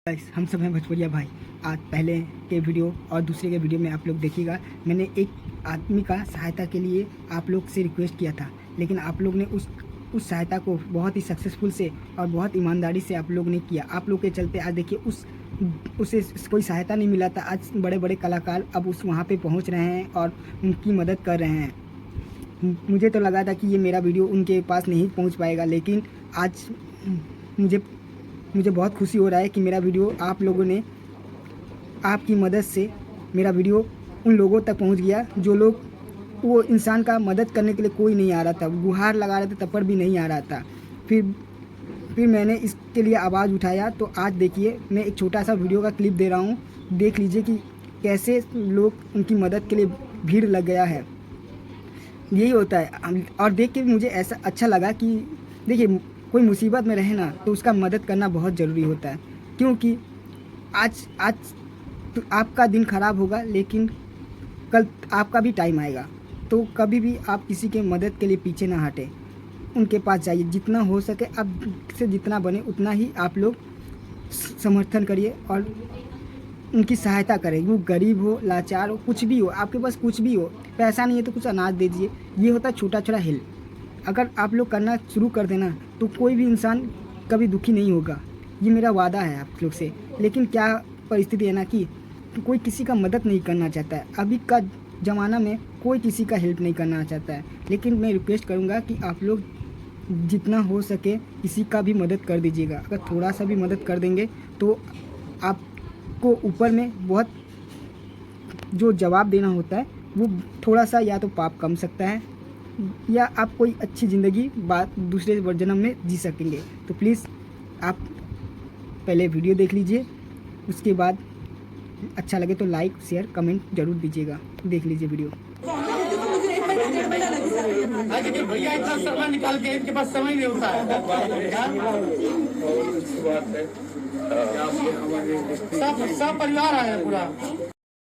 Guys, हम सब हैं भोजपुरिया भाई। आज पहले के वीडियो और दूसरे के वीडियो में आप लोग देखिएगा, मैंने एक आदमी का सहायता के लिए आप लोग से रिक्वेस्ट किया था, लेकिन आप लोग ने उस सहायता को बहुत ही सक्सेसफुल से और बहुत ईमानदारी से आप लोग ने किया। आप लोग के चलते आज देखिए उसे कोई सहायता नहीं मिला था। आज बड़े बड़े कलाकार अब वहाँ पे पहुँच रहे हैं और उनकी मदद कर रहे हैं। मुझे तो लगा था कि ये मेरा वीडियो उनके पास नहीं पहुँच पाएगा, लेकिन आज मुझे बहुत खुशी हो रहा है कि मेरा वीडियो आप लोगों ने, आपकी मदद से मेरा वीडियो उन लोगों तक पहुंच गया जो लोग, वो इंसान का मदद करने के लिए कोई नहीं आ रहा था, गुहार लगा रहे थे तब पर भी नहीं आ रहा था। फिर मैंने इसके लिए आवाज़ उठाया। तो आज देखिए, मैं एक छोटा सा वीडियो का क्लिप दे रहा हूँ, देख लीजिए कि कैसे लोग उनकी मदद के लिए भीड़ लग गया है। यही होता है। और देख के मुझे ऐसा अच्छा लगा कि देखिए, कोई मुसीबत में रहे ना तो उसका मदद करना बहुत ज़रूरी होता है, क्योंकि आज तो आपका दिन ख़राब होगा, लेकिन कल आपका भी टाइम आएगा। तो कभी भी आप किसी के मदद के लिए पीछे ना हटें, उनके पास जाइए। जितना हो सके, अब से जितना बने उतना ही आप लोग समर्थन करिए और उनकी सहायता करें। वो गरीब हो, लाचार हो, कुछ भी हो, आपके पास कुछ भी हो, पैसा नहीं है तो कुछ अनाज दे दीजिए। ये होता है छोटा छोटा हेल्प। अगर आप लोग करना शुरू कर देना तो कोई भी इंसान कभी दुखी नहीं होगा, ये मेरा वादा है आप लोग से। लेकिन क्या परिस्थिति है ना कि कोई किसी का मदद नहीं करना चाहता है। अभी का ज़माना में कोई किसी का हेल्प नहीं करना चाहता है, लेकिन मैं रिक्वेस्ट करूँगा कि आप लोग जितना हो सके किसी का भी मदद कर दीजिएगा। अगर थोड़ा सा भी मदद कर देंगे तो आपको ऊपर में बहुत जो जवाब देना होता है वो थोड़ा सा या तो पाप कम सकता है, या आप कोई अच्छी ज़िंदगी दूसरे जन्म में जी सकेंगे। तो प्लीज़ आप पहले वीडियो देख लीजिए, उसके बाद अच्छा लगे तो लाइक शेयर कमेंट ज़रूर दीजिएगा। देख लीजिए वीडियो। भैया इतना समय निकाल के इनके पास समय नहीं होता है। सब परिवार आया पूरा।